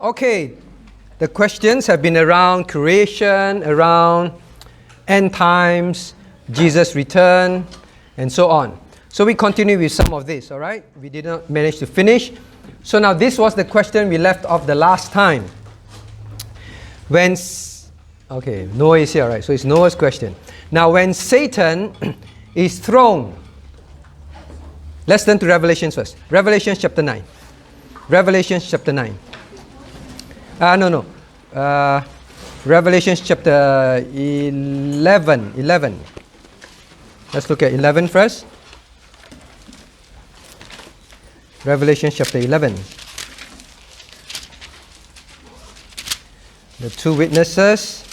Okay, the questions have been around creation, around end times, Jesus' return, and so on. So we continue with some of this, all right? We did not manage to finish. So now this was the question we left off the last time. Okay, Noah is here, right? So it's Noah's question. Now when Satan is thrown, let's turn to Revelation first. Revelation chapter 9. Revelation chapter 9. Revelation chapter 11. Let's look at 11 first. Revelation chapter 11. The two witnesses,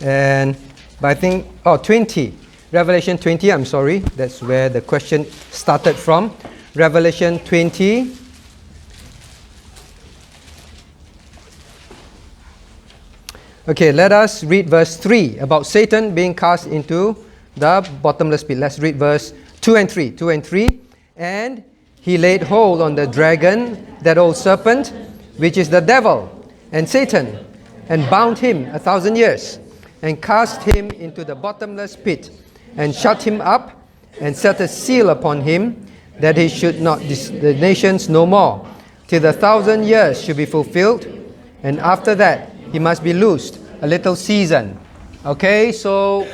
and 20. Revelation 20, I'm sorry. That's where the question started from. Revelation 20. Okay, let us read verse 3 about Satan being cast into the bottomless pit. Let's read verse 2 and 3. 2 and 3. And he laid hold on the dragon, that old serpent, which is the devil and Satan, and bound him 1,000 years, and cast him into the bottomless pit, and shut him up, and set a seal upon him, that he should not the nations no more, till the 1,000 years should be fulfilled, and after that he must be loosed a little season. Okay, so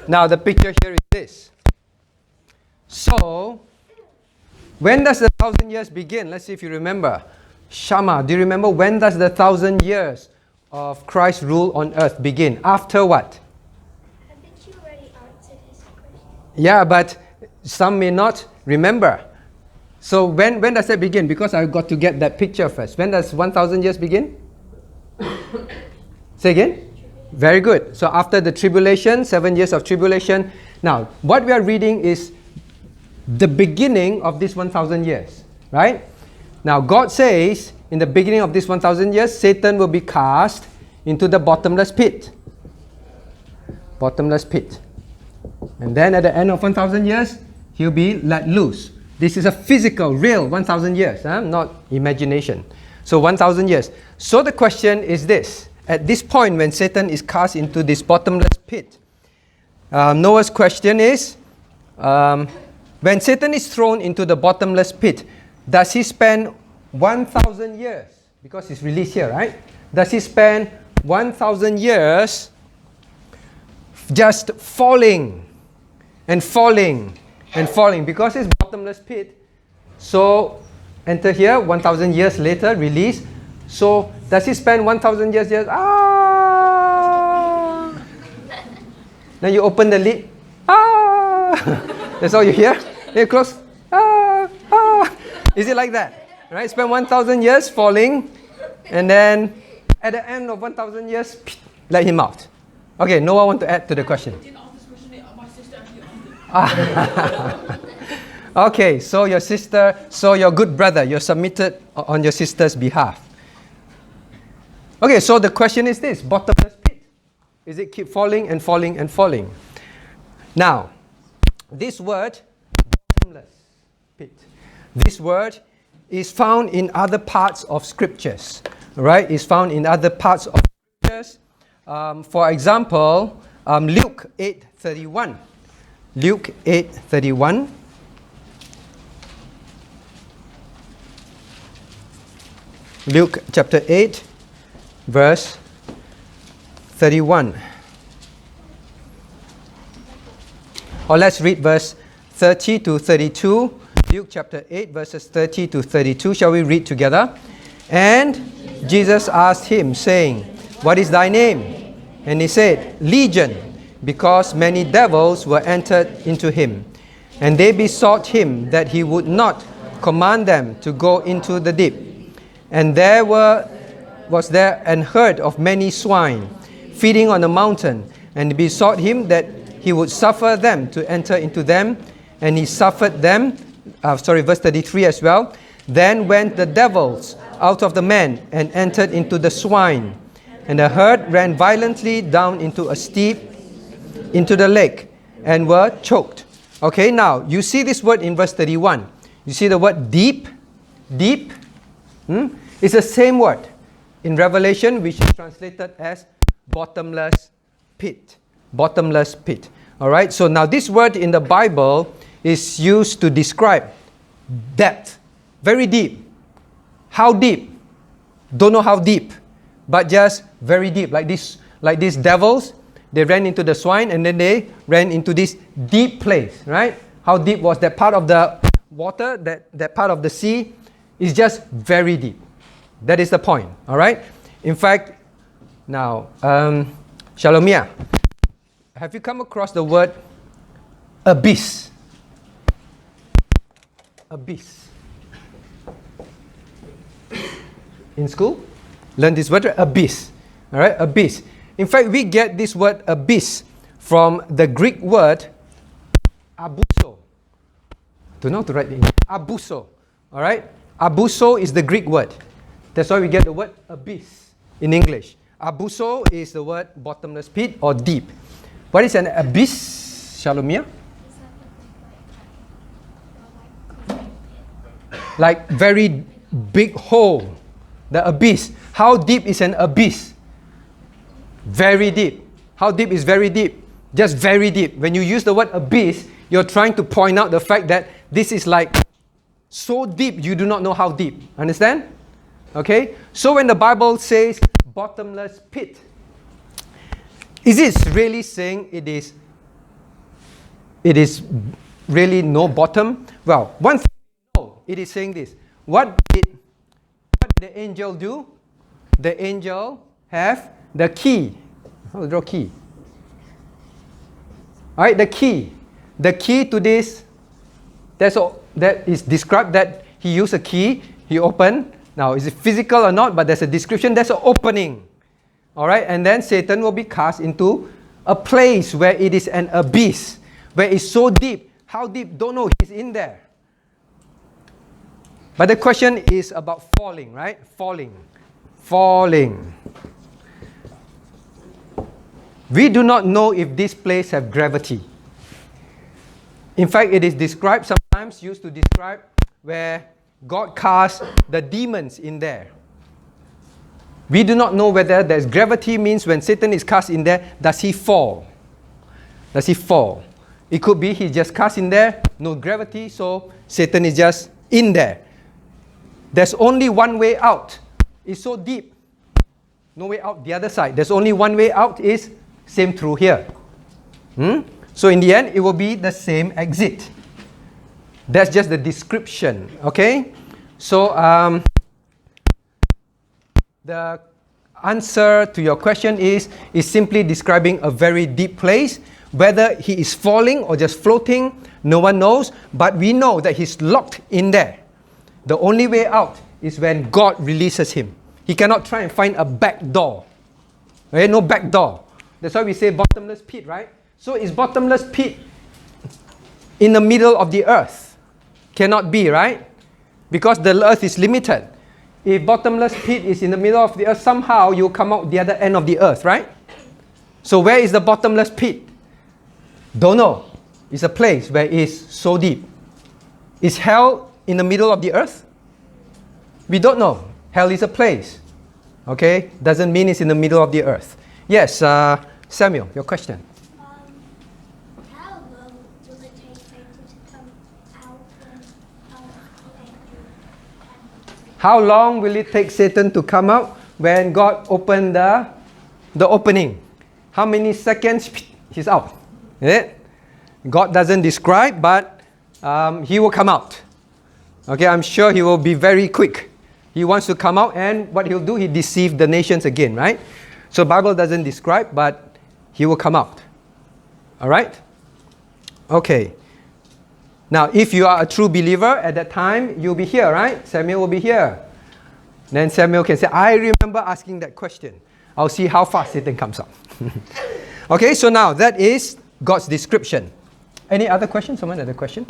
now the picture here is this. So, when does the 1,000 years begin? Let's see if you remember. Shama, do you remember when does the 1,000 years of Christ's rule on earth begin? After what? Haven't you already answered his question? Yeah, but some may not remember. So when does that begin? Because I've got to get that picture first. When does 1,000 years begin? Say again? Very good. So after the tribulation, 7 years of tribulation. Now, what we are reading is the beginning of this 1,000 years, right? Now, God says, in the beginning of this 1,000 years, Satan will be cast into the bottomless pit. Bottomless pit. And then at the end of 1,000 years, he'll be let loose. This is a physical, real 1,000 years, not imagination. So 1,000 years. So the question is this. At this point, when Satan is cast into this bottomless pit, Noah's question is, when Satan is thrown into the bottomless pit, does he spend 1,000 years? Because he's released here, right? Does he spend 1,000 years just falling and falling and falling? Because it's bottomless pit. So enter here, 1,000 years later, release. So does he spend 1,000 years just Then you open the lid, that's all you hear. Then you close, Is it like that? Right? Spend 1,000 years falling, and then at the end of 1,000 years, let him out. Okay, Noah want to add to the question. I didn't ask this question, my sister actually answered. Okay, so your good brother, you're submitted on your sister's behalf. Okay, so the question is this, bottomless pit. Is it keep falling and falling and falling? Now, this word, bottomless pit, this word is found in other parts of scriptures, right? It's found in other parts of scriptures. For example, Luke 8:31. Luke 8:31. Luke chapter 8, verse 31. Or let's read verse 30 to 32. Luke chapter 8, verses 30 to 32. Shall we read together? And Jesus asked him, saying, What is thy name? And he said, Legion, because many devils were entered into him. And they besought him that he would not command them to go into the deep. And there was there an herd of many swine feeding on the mountain, and besought him that he would suffer them to enter into them, and he suffered them. Verse 33 as well. Then went the devils out of the man and entered into the swine, and the herd ran violently down into the lake, and were choked. Okay, now you see this word in verse 31. You see the word deep. It's the same word. in Revelation, which is translated as bottomless pit. Bottomless pit. All right, so now this word in the Bible is used to describe depth, very deep. How deep? Don't know how deep, but just very deep. Like these devils, they ran into the swine and then they ran into this deep place, right? How deep was that part of the water, that part of the sea? Is just very deep. That is the point, all right? In fact, now, Shalomia, have you come across the word abyss? Abyss. In school? Learn this word, abyss. All right, abyss. In fact, we get this word abyss from the Greek word abuso. Don't know how to write it. Abuso. All right? Abuso is the Greek word. That's why we get the word abyss in English. Abuso is the word bottomless pit or deep. What is an abyss, Shalomia? Like very big hole. The abyss. How deep is an abyss? Very deep. How deep is very deep? Just very deep. When you use the word abyss, you're trying to point out the fact that this is like so deep you do not know how deep. Understand? Okay? So when the Bible says bottomless pit, is it really saying it is really no bottom? Well, one thing no, it is saying this. What did the angel do? The angel have the key. How to draw key? Alright, the key. The key to this, that is described that he used a key, he opened. Now, is it physical or not? But there's a description, there's an opening. Alright, and then Satan will be cast into a place where it is an abyss, where it's so deep. How deep? Don't know, he's in there. But the question is about falling, right? Falling. We do not know if this place have gravity. In fact, it is described, sometimes used to describe where God casts the demons in there. We do not know whether there's gravity means when Satan is cast in there, does he fall? Does he fall? It could be he just cast in there, no gravity, so Satan is just in there. There's only one way out. It's so deep. No way out the other side. There's only one way out, is same through here. So in the end, it will be the same exit. That's just the description, okay? So the answer to your question is simply describing a very deep place. Whether he is falling or just floating, no one knows. But we know that he's locked in there. The only way out is when God releases him. He cannot try and find a back door. Okay? No back door. That's why we say bottomless pit, right? So is bottomless pit in the middle of the earth? Cannot be, right? Because the earth is limited. If bottomless pit is in the middle of the earth, somehow you'll come out the other end of the earth, right? So where is the bottomless pit? Don't know. It's a place where it's so deep. Is hell in the middle of the earth? We don't know. Hell is a place. Okay? Doesn't mean it's in the middle of the earth. Yes, Samuel, your question. How long does it take Satan to come out How long will it take Satan to come out when God opened the opening? How many seconds he's out? Is it? God doesn't describe, but he will come out. Okay, I'm sure he will be very quick. He wants to come out, and what he'll do, he deceive the nations again, right? So Bible doesn't describe, but he will come out. All right? Okay. Now, if you are a true believer at that time, you'll be here, right? Samuel will be here. Then Samuel can say, I remember asking that question. I'll see how fast Satan comes out. Okay, so now that is God's description. Any other questions? Someone had a question?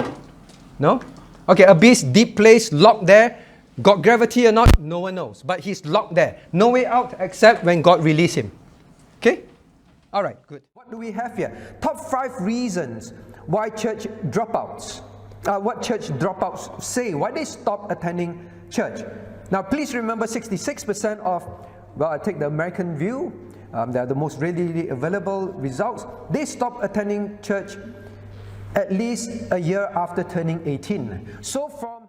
No? Okay, abyss, deep place, locked there. Got gravity or not? No one knows. But he's locked there. No way out except when God release him. Okay? All right, good. What do we have here? Top 5 reasons why church dropouts. What church dropouts say. Why they stop attending church. Now, please remember 66% of well, I take the American view, they are the most readily available results. They stop attending church at least a year after turning 18. So from